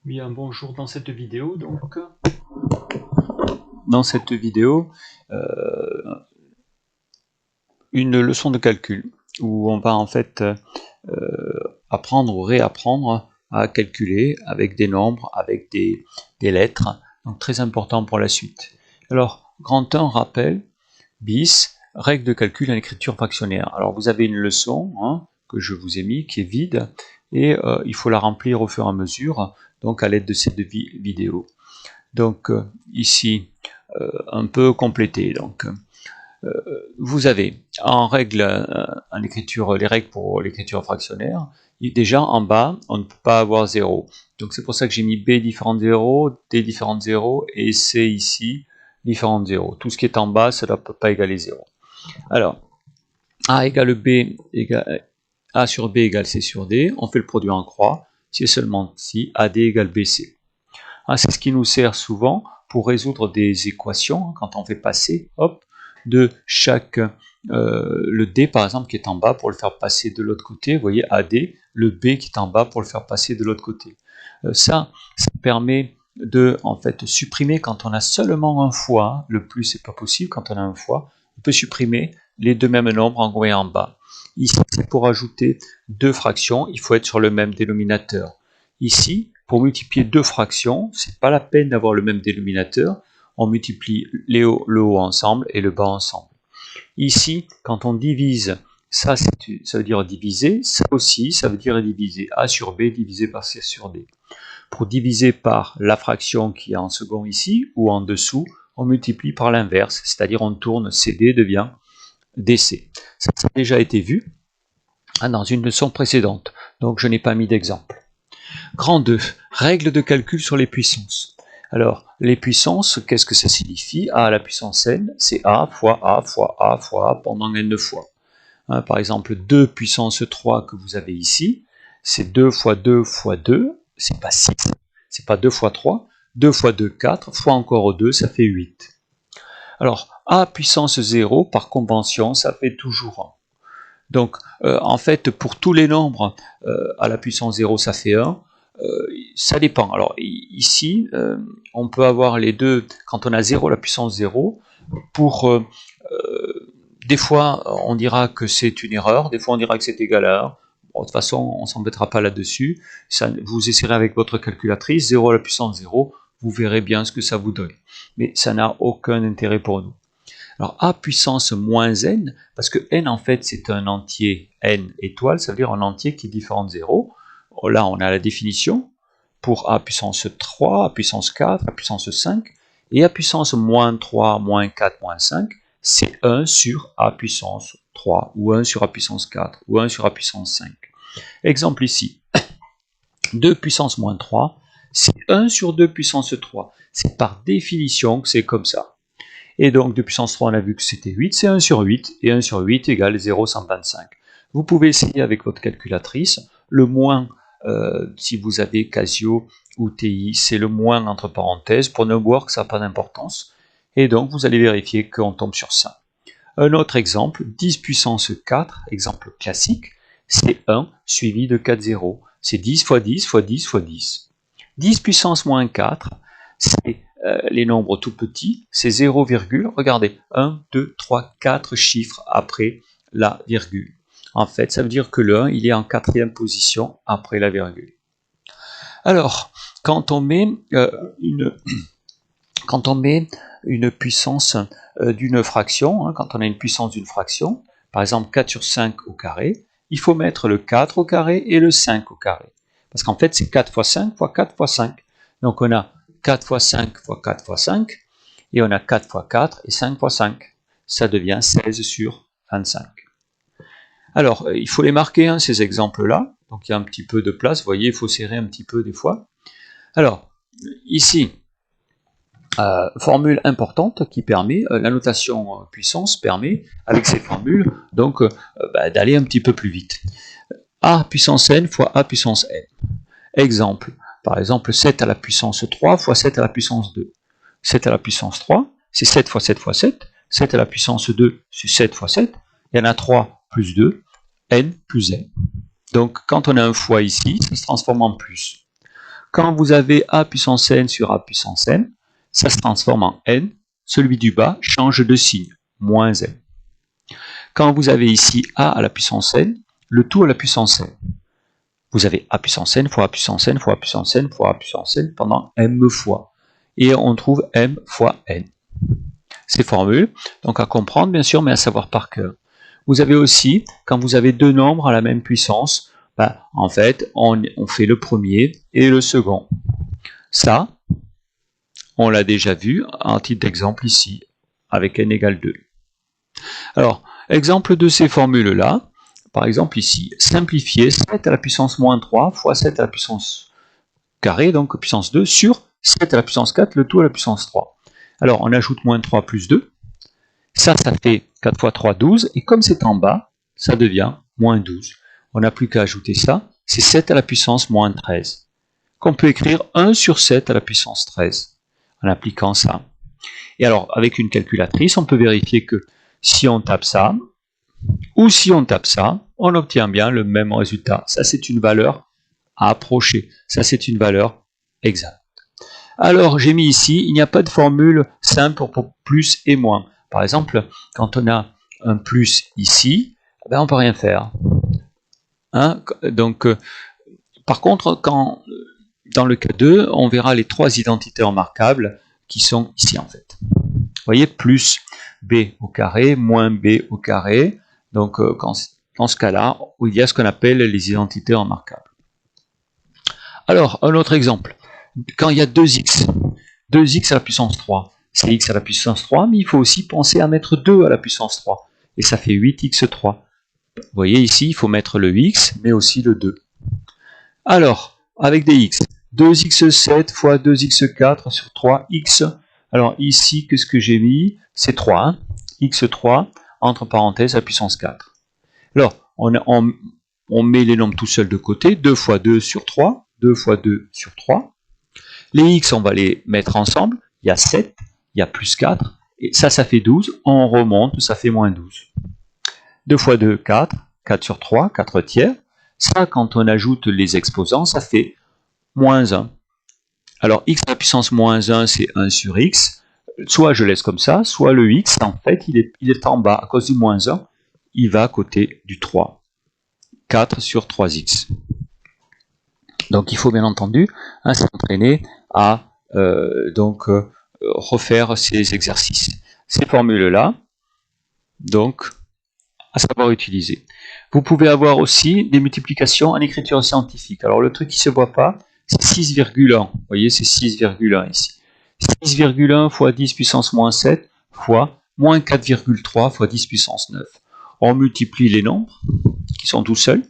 Bien, bonjour. Dans cette vidéo, une leçon de calcul où on va en fait apprendre ou réapprendre à calculer avec des nombres, avec des lettres, donc très important pour la suite. Alors, grand 1, rappel, bis, règle de calcul en écriture fractionnaire. Alors vous avez une leçon que je vous ai mis qui est vide et il faut la remplir au fur et à mesure, donc à l'aide de cette vidéo. Donc ici, un peu complété. Donc vous avez en règle, en écriture, les règles pour l'écriture fractionnaire. Déjà en bas, on ne peut pas avoir 0. Donc c'est pour ça que j'ai mis B différent de 0, D différent de 0 et C ici différent de 0. Tout ce qui est en bas, ça ne peut pas égaler 0. Alors, A égale B égale A sur B égale C sur D. On fait le produit en croix. C'est seulement si AD égale BC. C'est ce qui nous sert souvent pour résoudre des équations quand on fait passer, hop, de chaque le D par exemple qui est en bas pour le faire passer de l'autre côté, vous voyez AD, le B qui est en bas pour le faire passer de l'autre côté. Ça permet de en fait supprimer quand on a seulement un fois, le plus c'est pas possible quand on a un fois, on peut supprimer les deux mêmes nombres en haut et en bas. Ici c'est pour ajouter deux fractions, il faut être sur le même dénominateur. Ici, pour multiplier deux fractions, c'est pas la peine d'avoir le même dénominateur, on multiplie le haut ensemble et le bas ensemble. Ici, quand on divise, ça veut dire diviser, ça aussi, ça veut dire diviser. A sur B divisé par C sur D. Pour diviser par la fraction qui est en second ici, ou en dessous, on multiplie par l'inverse, c'est-à-dire on tourne CD devient DC. Ça a déjà été vu dans une leçon précédente, donc je n'ai pas mis d'exemple. Grand 2, règle de calcul sur les puissances. Alors, les puissances, qu'est-ce que ça signifie? A à la puissance n, c'est A fois A fois A fois A pendant n fois. Par exemple, 2 puissance 3 que vous avez ici, c'est 2 fois 2 fois 2, c'est pas 6, c'est pas 2 fois 3, 2 fois 2, 4, fois encore 2, ça fait 8. Alors, A puissance 0, par convention, ça fait toujours 1. Donc, en fait, pour tous les nombres à la puissance 0, ça fait 1. Ça dépend. Alors, ici, on peut avoir les deux, quand on a 0 à la puissance 0, pour... des fois, on dira que c'est une erreur, des fois, on dira que c'est égal à 1. Bon, de toute façon, on ne s'embêtera pas là-dessus. Vous essaierez avec votre calculatrice, 0 à la puissance 0, vous verrez bien ce que ça vous donne. Mais ça n'a aucun intérêt pour nous. Alors, A puissance moins n, parce que n, en fait, c'est un entier n étoile, ça veut dire un entier qui est différent de 0. Là, on a la définition pour A puissance 3, A puissance 4, A puissance 5, et A puissance moins 3, moins 4, moins 5, c'est 1 sur A puissance 3, ou 1 sur A puissance 4, ou 1 sur A puissance 5. Exemple ici, 2 puissance moins 3, c'est 1 sur 2 puissance 3. C'est par définition que c'est comme ça. Et donc, 2 puissance 3, on a vu que c'était 8, c'est 1 sur 8, et 1 sur 8 égale 0,125. Vous pouvez essayer avec votre calculatrice, le moins, si vous avez Casio ou TI, c'est le moins entre parenthèses, pour ne voir que ça n'a pas d'importance, et donc vous allez vérifier qu'on tombe sur ça. Un autre exemple, 10 puissance 4, exemple classique, c'est 1 suivi de 4 zéros, c'est 10 fois 10 fois 10 fois 10. 10 puissance moins 4, c'est les nombres tout petits, c'est 0, regardez, 1, 2, 3, 4 chiffres après la virgule. En fait, ça veut dire que le 1, il est en quatrième position après la virgule. Alors, quand on met une puissance d'une fraction, quand on a une puissance d'une fraction, par exemple 4 sur 5 au carré, il faut mettre le 4 au carré et le 5 au carré. Parce qu'en fait, c'est 4 fois 5 fois 4 fois 5. Donc on a 4 fois 5 fois 4 fois 5, et on a 4 fois 4 et 5 fois 5. Ça devient 16 sur 25. Alors, il faut les marquer, ces exemples-là. Donc il y a un petit peu de place, vous voyez, il faut serrer un petit peu des fois. Alors, ici, formule importante qui permet, la notation puissance permet, avec ces formules, donc d'aller un petit peu plus vite. A puissance n fois A puissance n. Exemple, par exemple 7 à la puissance 3 fois 7 à la puissance 2. 7 à la puissance 3, c'est 7 fois 7 fois 7. 7 à la puissance 2, c'est 7 fois 7. Il y en a 3 plus 2, n plus n. Donc quand on a un fois ici, ça se transforme en plus. Quand vous avez a puissance n sur a puissance n, ça se transforme en n. Celui du bas change de signe, moins n. Quand vous avez ici a à la puissance n, le tout à la puissance n. Vous avez a puissance n fois a puissance n fois a puissance n fois a puissance n pendant m fois. Et on trouve m fois n. Ces formules, donc à comprendre bien sûr, mais à savoir par cœur. Vous avez aussi, quand vous avez deux nombres à la même puissance, en fait, on fait le premier et le second. Ça, on l'a déjà vu en titre d'exemple ici, avec n égale 2. Alors, exemple de ces formules-là, par exemple ici, simplifier 7 à la puissance moins 3 fois 7 à la puissance carrée, donc puissance 2, sur 7 à la puissance 4, le tout à la puissance 3. Alors, on ajoute moins 3 plus 2. Ça fait 4 fois 3, 12. Et comme c'est en bas, ça devient moins 12. On n'a plus qu'à ajouter ça. C'est 7 à la puissance moins 13. Qu'on peut écrire 1 sur 7 à la puissance 13, en appliquant ça. Et alors, avec une calculatrice, on peut vérifier que si on tape ça, ou si on tape ça, on obtient bien le même résultat. Ça, c'est une valeur à approcher. Ça, c'est une valeur exacte. Alors, j'ai mis ici, il n'y a pas de formule simple pour plus et moins. Par exemple, quand on a un plus ici, on ne peut rien faire. Hein? Donc, par contre, dans le cas 2, on verra les trois identités remarquables qui sont ici en fait. Vous voyez, plus b au carré, moins b au carré. Donc, dans ce cas-là, il y a ce qu'on appelle les identités remarquables. Alors, un autre exemple. Quand il y a 2x, 2x à la puissance 3, c'est x à la puissance 3, mais il faut aussi penser à mettre 2 à la puissance 3. Et ça fait 8x3. Vous voyez ici, il faut mettre le x, mais aussi le 2. Alors, avec des x, 2x7 fois 2x4 sur 3x. Alors ici, qu'est-ce que j'ai mis? C'est 3. Hein, x3, entre parenthèses, à puissance 4. Alors, on met les nombres tout seuls de côté. 2 fois 2 sur 3. 2 fois 2 sur 3. Les x, on va les mettre ensemble. Il y a 7, il y a plus 4. Et ça fait 12. On remonte, ça fait moins 12. 2 fois 2, 4. 4 sur 3, 4 tiers. Ça, quand on ajoute les exposants, ça fait moins 1. Alors, x à la puissance moins 1, c'est 1 sur x. Soit je laisse comme ça, soit le x, en fait, il est en bas. À cause du moins 1, il va à côté du 3. 4 sur 3x. Donc, il faut bien entendu s'entraîner à refaire ces exercices. Ces formules-là, donc, à savoir utiliser. Vous pouvez avoir aussi des multiplications en écriture scientifique. Alors, le truc qui ne se voit pas, c'est 6,1. Vous voyez, c'est 6,1 ici. 6,1 fois 10 puissance moins 7 fois moins 4,3 fois 10 puissance 9. On multiplie les nombres qui sont tout seuls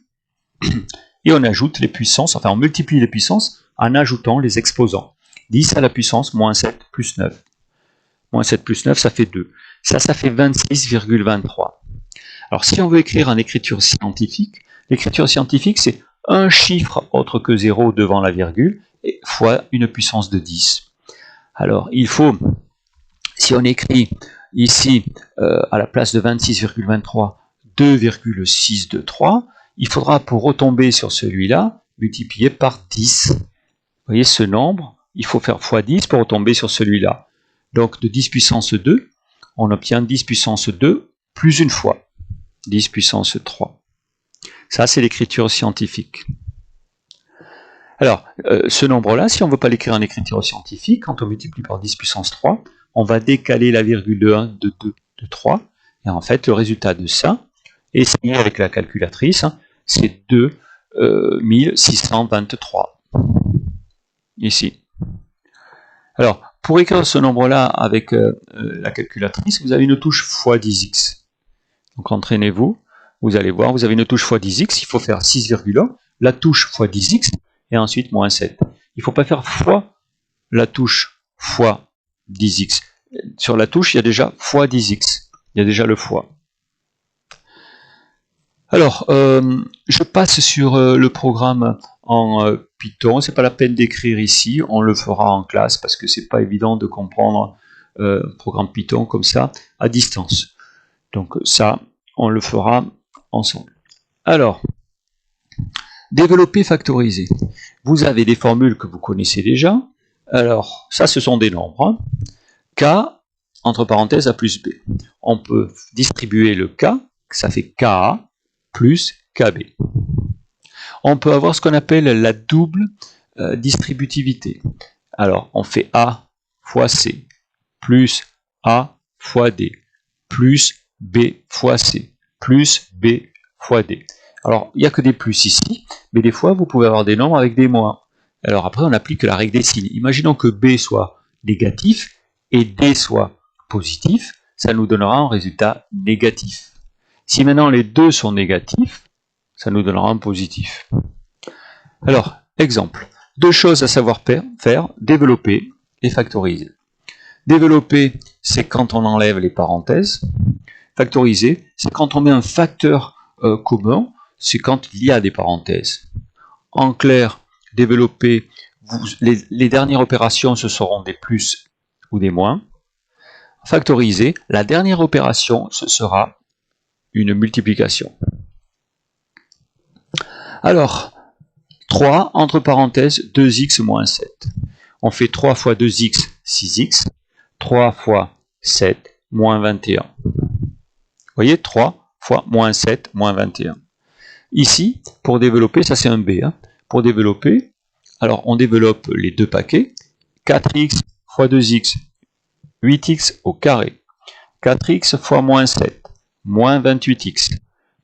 et on ajoute les puissances, enfin on multiplie les puissances en ajoutant les exposants. 10 à la puissance moins 7 plus 9. Moins 7 plus 9, ça fait 2. Ça fait 26,23. Alors si on veut écrire en écriture scientifique, l'écriture scientifique c'est un chiffre autre que 0 devant la virgule et fois une puissance de 10. Alors il faut, si on écrit ici à la place de 26,23, 2,623, il faudra pour retomber sur celui-là, multiplier par 10. Vous voyez ce nombre, il faut faire x 10 pour retomber sur celui-là. Donc de 10 puissance 2, on obtient 10 puissance 2 plus une fois. 10 puissance 3. Ça, c'est l'écriture scientifique. Alors, ce nombre-là, si on ne veut pas l'écrire en écriture scientifique, quand on multiplie par 10 puissance 3, on va décaler la virgule de 1, de 2, de 3. Et en fait, le résultat de ça, essayez avec la calculatrice, c'est 2623. Ici. Alors, pour écrire ce nombre-là avec la calculatrice, vous avez une touche x10x. Donc entraînez-vous, vous allez voir, vous avez une touche x10x, il faut faire 6,1, la touche x10x, et ensuite moins 7. Il ne faut pas faire fois la touche x10x. Sur la touche, il y a déjà x10x, il y a déjà le fois. Alors, je passe sur le programme en Python, c'est pas la peine d'écrire ici, on le fera en classe, parce que c'est pas évident de comprendre un programme Python comme ça, à distance. Donc ça, on le fera ensemble. Alors, Développer, factoriser. Vous avez des formules que vous connaissez déjà. Alors, ça, ce sont des nombres. Hein. K, entre parenthèses, A plus B. On peut distribuer le K, ça fait KA plus KB. On peut avoir ce qu'on appelle la double distributivité. Alors, on fait A fois C, plus A fois D, plus B fois C, plus B fois D. Alors, il n'y a que des plus ici, mais des fois, vous pouvez avoir des nombres avec des moins. Alors après, on applique la règle des signes. Imaginons que B soit négatif et D soit positif, ça nous donnera un résultat négatif. Si maintenant les deux sont négatifs, ça nous donnera un positif. Alors, exemple. Deux choses à savoir faire, développer et factoriser. Développer, c'est quand on enlève les parenthèses. Factoriser, c'est quand on met un facteur commun, c'est quand il y a des parenthèses. En clair, développer, les dernières opérations, ce seront des plus ou des moins. Factoriser, la dernière opération, ce sera une multiplication. Alors, 3, entre parenthèses, 2x moins 7. On fait 3 fois 2x, 6x. 3 fois 7, moins 21. Vous voyez, 3 fois moins 7, moins 21. Ici, pour développer, ça c'est un B. Hein. Pour développer, alors on développe les deux paquets. 4x fois 2x, 8x au carré. 4x fois moins 7, moins 28x.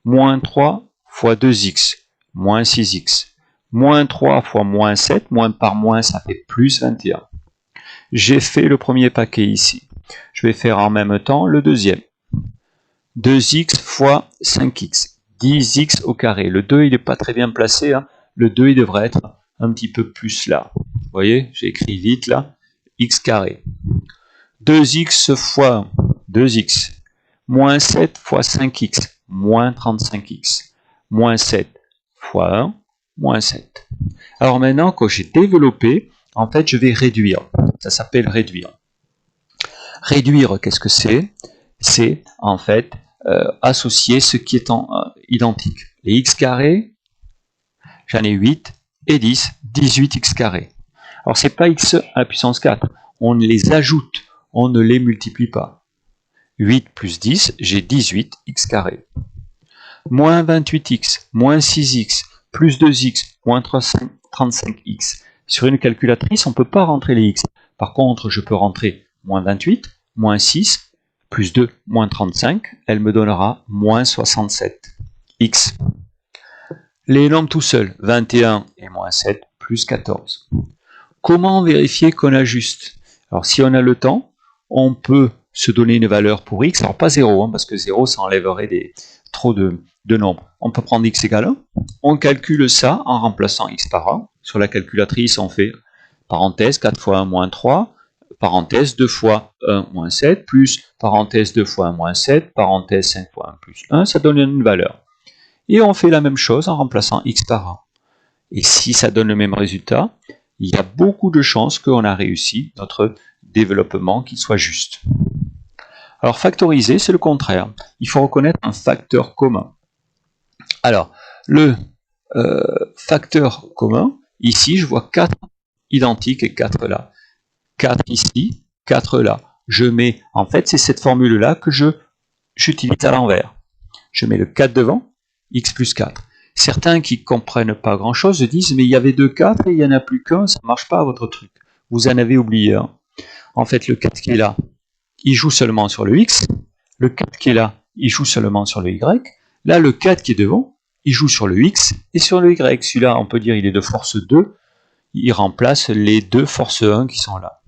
Moins 3 fois 2x, moins 6x. Moins 3 fois moins 7, moins par moins, ça fait plus 21. J'ai fait le premier paquet ici. Je vais faire en même temps le deuxième. 2x fois 5x, 10x au carré. Le 2, il n'est pas très bien placé. Hein. Le 2, il devrait être un petit peu plus là. Vous voyez, j'ai écrit vite là. X carré. 2x fois 2x. Moins 7 fois 5x, moins 35x. Moins 7 fois 1, moins 7. Alors maintenant, quand j'ai développé, en fait, je vais réduire. Ça s'appelle réduire. Réduire, qu'est-ce que c'est? C'est, en fait, associer ce qui est identique. Les x carrés, j'en ai 8 et 10, 18x carrés. Alors, c'est pas x à la puissance 4. On les ajoute, on ne les multiplie pas. 8 plus 10, j'ai 18x carrés. Moins 28x, moins 6x, plus 2x, moins 35x. Sur une calculatrice, on ne peut pas rentrer les x. Par contre, je peux rentrer moins 28, moins 6, plus 2, moins 35. Elle me donnera moins 67x. Les nombres tout seuls, 21 et moins 7, plus 14. Comment vérifier qu'on ajuste? Alors, si on a le temps, on peut se donner une valeur pour x. Alors, pas 0, hein, parce que 0, ça enlèverait trop de nombres. On peut prendre x égale 1. On calcule ça en remplaçant x par 1. Sur la calculatrice, on fait parenthèse 4 fois 1 moins 3, parenthèse 2 fois 1 moins 7, plus parenthèse 2 fois 1 moins 7, parenthèse 5 fois 1 plus 1, ça donne une valeur. Et on fait la même chose en remplaçant x par 1. Et si ça donne le même résultat, il y a beaucoup de chances qu'on a réussi notre développement qu'il soit juste. Alors factoriser, c'est le contraire. Il faut reconnaître un facteur commun. Alors, le facteur commun, ici, je vois 4 identiques et 4 là. 4 ici, 4 là. Je mets, en fait, c'est cette formule-là que j'utilise à l'envers. Je mets le 4 devant, x plus 4. Certains qui ne comprennent pas grand-chose disent, mais il y avait 2 4 et il n'y en a plus qu'un, ça ne marche pas votre truc. Vous en avez oublié un. En fait, le 4 qui est là, il joue seulement sur le x. Le 4 qui est là, il joue seulement sur le y. Là, le 4 qui est devant, il joue sur le x et sur le y. Celui-là, on peut dire il est de force 2. Il remplace les deux force 1 qui sont là.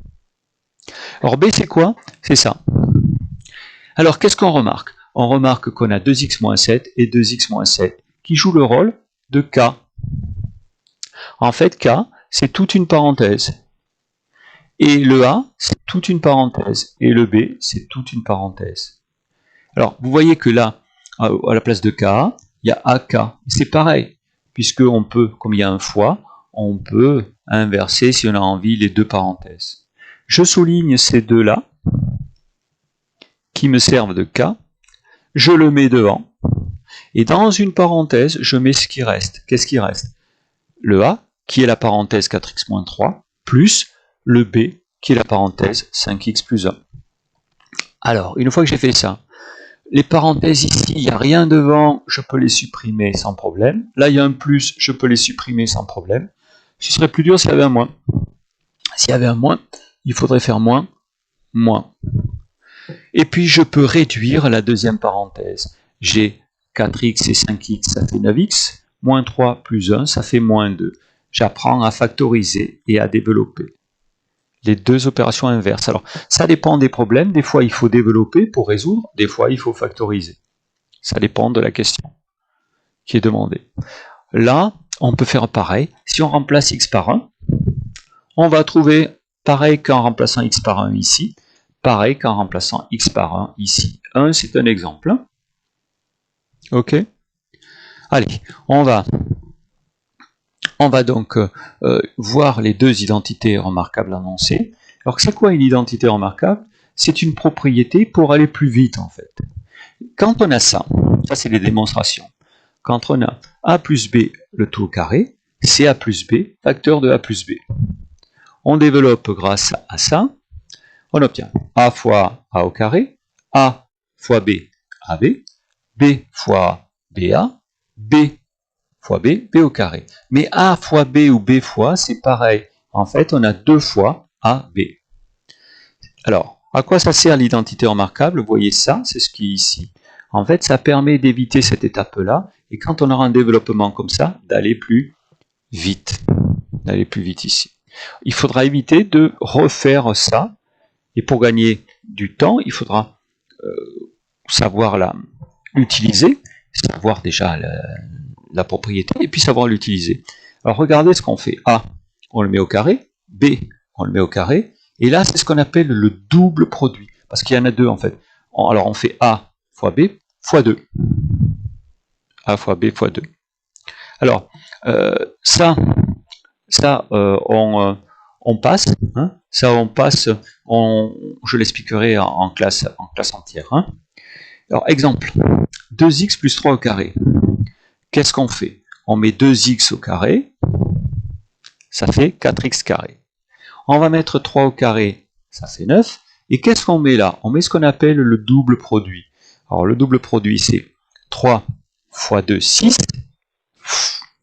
Alors B, c'est quoi? C'est ça. Alors, qu'est-ce qu'on remarque? On remarque qu'on a 2x moins 7 et 2x moins 7 qui jouent le rôle de K. En fait, K, c'est toute une parenthèse. Et le A, c'est toute une parenthèse. Et le B, c'est toute une parenthèse. Alors, vous voyez que là, à la place de K, il y a AK. C'est pareil, puisque on peut, comme il y a un fois, on peut inverser, si on a envie, les deux parenthèses. Je souligne ces deux-là, qui me servent de K. Je le mets devant. Et dans une parenthèse, je mets ce qui reste. Qu'est-ce qui reste? le A, qui est la parenthèse 4x moins 3, plus le B, qui est la parenthèse 5x plus 1. Alors, une fois que j'ai fait ça, les parenthèses ici, il n'y a rien devant, je peux les supprimer sans problème. Là, il y a un plus, je peux les supprimer sans problème. Ce serait plus dur s'il y avait un moins. S'il y avait un moins, il faudrait faire moins, moins. Et puis, je peux réduire la deuxième parenthèse. J'ai 4x et 5x, ça fait 9x. Moins 3 plus 1, ça fait moins 2. J'apprends à factoriser et à développer les deux opérations inverses. Alors, ça dépend des problèmes. Des fois, il faut développer pour résoudre. Des fois, il faut factoriser. Ça dépend de la question qui est demandée. Là, on peut faire pareil. Si on remplace x par 1, on va trouver pareil qu'en remplaçant x par 1 ici, pareil qu'en remplaçant x par 1 ici. 1, c'est un exemple. OK? Allez, on va donc voir les deux identités remarquables annoncées. Alors, c'est quoi une identité remarquable? C'est une propriété pour aller plus vite, en fait. Quand on a ça c'est les démonstrations. Quand on a a plus b le tout au carré, c'est a plus b, facteur de a plus b. On développe grâce à ça, on obtient a fois a au carré, a fois b, ab, b fois ba, b fois b, b au carré. Mais a fois b ou b fois, c'est pareil. En fait, on a deux fois a, b. Alors, à quoi ça sert l'identité remarquable? Vous voyez ça, c'est ce qui est ici. En fait, ça permet d'éviter cette étape-là, et quand on aura un développement comme ça, d'aller plus vite. D'aller plus vite ici. Il faudra éviter de refaire ça, et pour gagner du temps, il faudra savoir l'utiliser, savoir déjà la propriété, et puis savoir l'utiliser. Alors regardez ce qu'on fait. A, on le met au carré, B, on le met au carré, et là c'est ce qu'on appelle le double produit, parce qu'il y en a deux en fait. Alors on fait A fois B fois 2. A fois B fois 2. Alors, on passe, hein, je l'expliquerai en classe entière. Hein. Alors, exemple, 2x plus 3 au carré. Qu'est-ce qu'on fait? On met 2x au carré, ça fait 4x carré. On va mettre 3 au carré, ça fait 9. Et qu'est-ce qu'on met là? On met ce qu'on appelle le double produit. Alors, le double produit, c'est 3 fois 2, 6,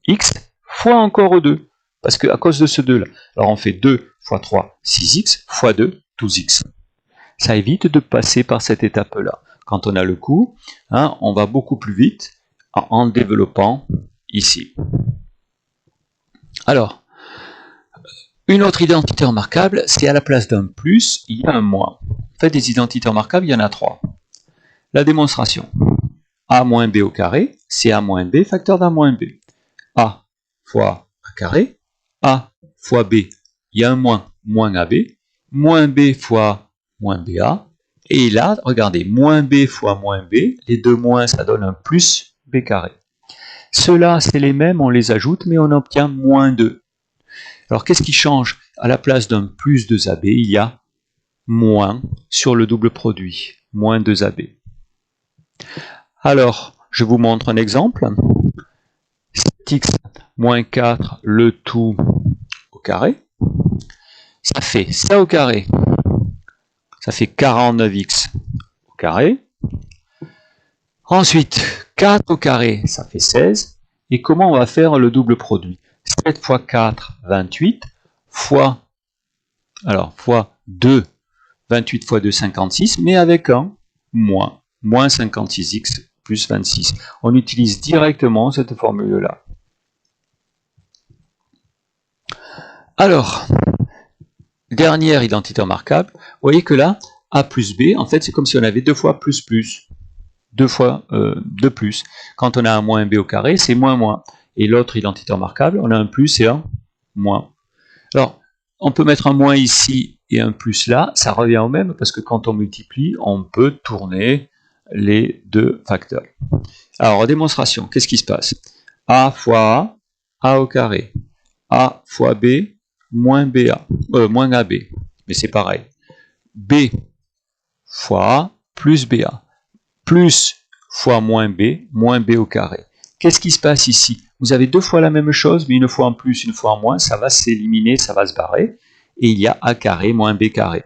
x fois encore 2. Parce qu'à cause de ce 2-là, alors on fait 2 fois 3, 6x, fois 2, 12x. Ça évite de passer par cette étape-là. Quand on a le coup, hein, on va beaucoup plus vite en développant ici. Alors, une autre identité remarquable, c'est à la place d'un plus, il y a un moins. En fait, des identités remarquables, il y en a 3. La démonstration. A moins b au carré, c'est a moins b, facteur d'a moins b. A fois a carré, a fois b, il y a un moins, moins ab, moins b fois moins ba, et là, regardez, moins b fois moins b, les deux moins, ça donne un plus b carré. Ceux-là, c'est les mêmes, on les ajoute, mais on obtient moins 2. Alors, qu'est-ce qui change? À la place d'un plus 2ab, il y a moins sur le double produit, moins 2ab. Alors, je vous montre un exemple. 7x moins 4, le tout au carré. Ça fait ça au carré. Ça fait 49x au carré. Ensuite, 4 au carré, ça fait 16. Et comment on va faire le double produit? 7 fois 4, 28, fois 2, 28 fois 2, 56, mais avec un moins 56x plus 26. On utilise directement cette formule-là. Alors, dernière identité remarquable, vous voyez que là, a plus b, en fait, c'est comme si on avait 2 fois plus plus. 2 fois 2 plus. Quand on a un moins b au carré, c'est moins moins. Et l'autre identité remarquable, on a un plus et un moins. Alors, on peut mettre un moins ici et un plus là, ça revient au même, parce que quand on multiplie, on peut tourner les deux facteurs. Alors, en démonstration, qu'est-ce qui se passe? A fois A au carré. A fois B, moins BA, moins AB. Mais c'est pareil. B fois A plus BA. Plus fois moins B au carré. Qu'est-ce qui se passe ici? vous avez deux fois la même chose, mais une fois en plus, une fois en moins, ça va s'éliminer, ça va se barrer. Et il y a a carré moins b carré.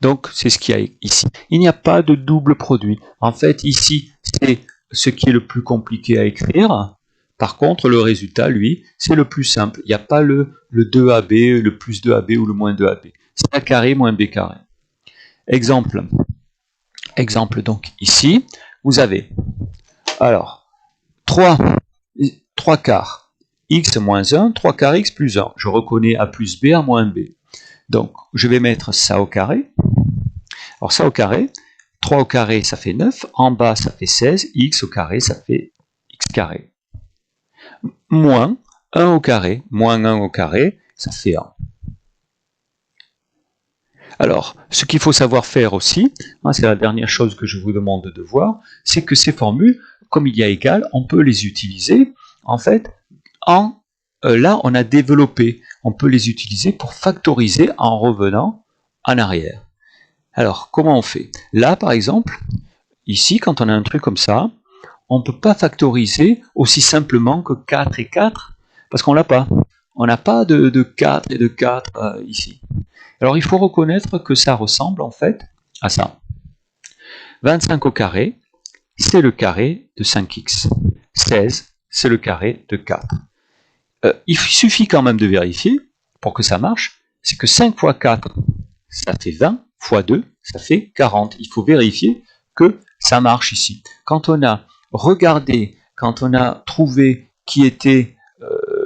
Donc, c'est ce qu'il y a ici. Il n'y a pas de double produit. En fait, ici, c'est ce qui est le plus compliqué à écrire. Par contre, le résultat, lui, c'est le plus simple. Il n'y a pas le 2ab, le plus 2ab ou le moins 2ab. C'est a carré moins b carré. Exemple donc ici, vous avez alors 3 quarts x moins 1, 3 quarts x plus 1. Je reconnais a plus b à moins b. Donc, je vais mettre ça au carré. Alors ça au carré, 3 au carré, ça fait 9. En bas, ça fait 16. X au carré, ça fait x carré. Moins 1 au carré. Moins 1 au carré, ça fait 1. Alors, ce qu'il faut savoir faire aussi, c'est la dernière chose que je vous demande de voir, c'est que ces formules, comme il y a égal, on peut les utiliser, en fait, là, on a développé, on peut les utiliser pour factoriser en revenant en arrière. Alors, comment on fait? Là, par exemple, ici, quand on a un truc comme ça, on ne peut pas factoriser aussi simplement que 4 et 4, parce qu'on ne l'a pas. On n'a pas de 4 et de 4 ici. Alors, il faut reconnaître que ça ressemble, en fait, à ça. 25 au carré, c'est le carré de 5x. 16, c'est le carré de 4. Il suffit quand même de vérifier, pour que ça marche, c'est que 5 fois 4, ça fait 20, fois 2, ça fait 40. Il faut vérifier que ça marche ici. Quand on a regardé, quand on a trouvé qui était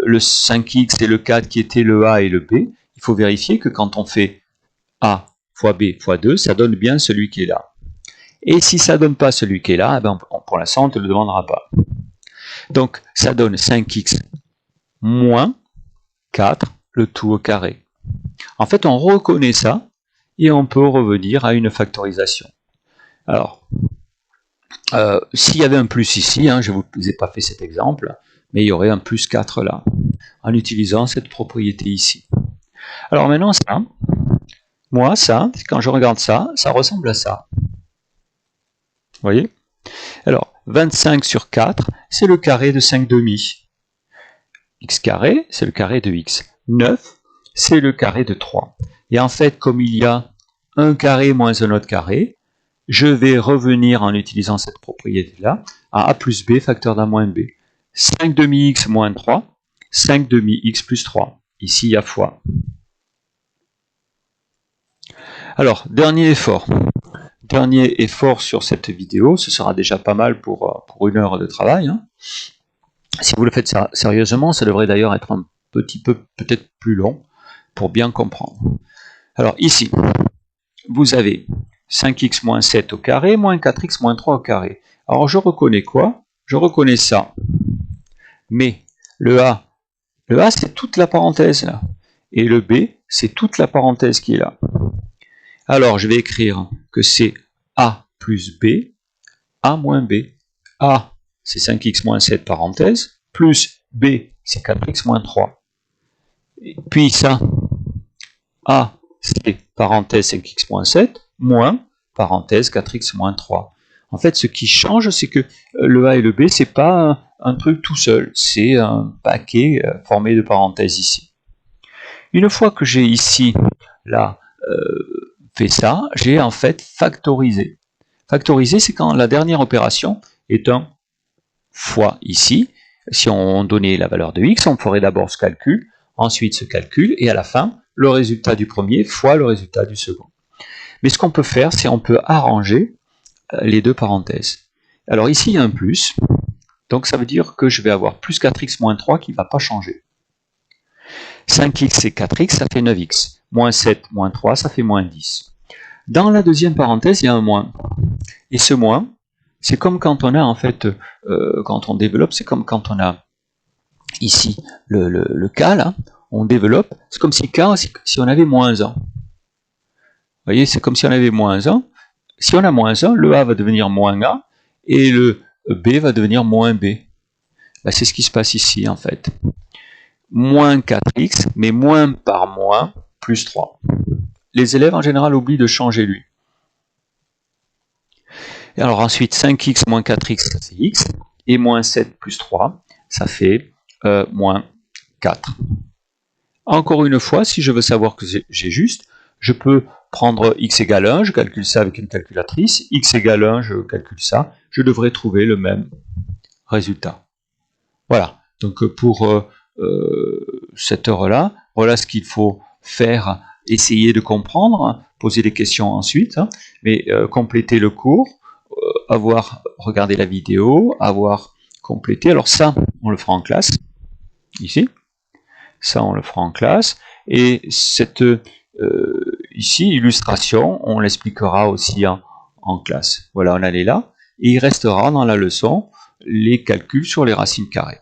le 5x et le 4, qui était le a et le b, il faut vérifier que quand on fait a fois b fois 2, ça donne bien celui qui est là. Et si ça ne donne pas celui qui est là, ben pour l'instant, on ne te le demandera pas. Donc, ça donne 5x moins 4, le tout au carré. En fait, on reconnaît ça, et on peut revenir à une factorisation. Alors, s'il y avait un plus ici, je ne vous ai pas fait cet exemple, mais il y aurait un plus 4 là, en utilisant cette propriété ici. Alors maintenant, ça, moi, ça, quand je regarde ça, ça ressemble à ça. Vous voyez? Alors, 25 sur 4, c'est le carré de 5 demi. X carré, c'est le carré de x. 9, c'est le carré de 3. Et en fait, comme il y a un carré moins un autre carré, je vais revenir en utilisant cette propriété-là à a plus b facteur d'un moins b. 5 demi x moins 3, 5 demi x plus 3. Ici, il y a fois. Alors, dernier effort. Dernier effort sur cette vidéo, ce sera déjà pas mal pour une heure de travail. Si vous le faites sérieusement, ça devrait d'ailleurs être un petit peu peut-être plus long pour bien comprendre. Alors ici, vous avez 5x moins 7 au carré, moins 4x moins 3 au carré. Alors je reconnais quoi? Je reconnais ça. Mais le A c'est toute la parenthèse là. Et le B, c'est toute la parenthèse qui est là. Alors je vais écrire que c'est A plus B, A moins B. A, c'est 5x moins 7 parenthèse, plus B, c'est 4x moins 3. Et puis ça, A, c'est parenthèse 5x moins 7, moins parenthèse 4x moins 3. En fait, ce qui change, c'est que le A et le B, c'est pas un truc tout seul, c'est un paquet formé de parenthèses ici. Une fois que j'ai ici, là, fait ça, j'ai en fait factorisé. Factoriser, c'est quand la dernière opération est un fois ici. Si on donnait la valeur de x, on ferait d'abord ce calcul, ensuite ce calcul, et à la fin, le résultat du premier fois le résultat du second. Mais ce qu'on peut faire, c'est on peut arranger les deux parenthèses. Alors ici, il y a un plus, donc ça veut dire que je vais avoir plus 4x moins 3 qui ne va pas changer. 5x et 4x, ça fait 9x. Moins 7, moins 3, ça fait moins 10. Dans la deuxième parenthèse, il y a un moins. Et ce moins, c'est comme quand on a, en fait, quand on développe, c'est comme quand on a ici le K, là, on développe, c'est comme si K, si on avait moins 1. Vous voyez, c'est comme si on avait moins 1. Si on a moins 1, le A va devenir moins A, et le B va devenir moins B. Ben, c'est ce qui se passe ici, en fait. Moins 4x, mais moins par moins, plus 3. Les élèves, en général, oublient de changer lui. Et alors ensuite, 5x moins 4x, c'est x, et moins 7 plus 3, ça fait moins 4. Encore une fois, si je veux savoir que j'ai juste, je peux prendre x égale 1, je calcule ça avec une calculatrice, x égale 1, je calcule ça, je devrais trouver le même résultat. Voilà, donc pour cette heure-là, voilà ce qu'il faut faire, essayer de comprendre, poser des questions ensuite, hein, mais compléter le cours, avoir regardé la vidéo, avoir complété. Alors ça, on le fera en classe, ici. Ça, on le fera en classe. Et cette ici, illustration, on l'expliquera aussi en classe. Voilà, on en est là. Et il restera dans la leçon les calculs sur les racines carrées.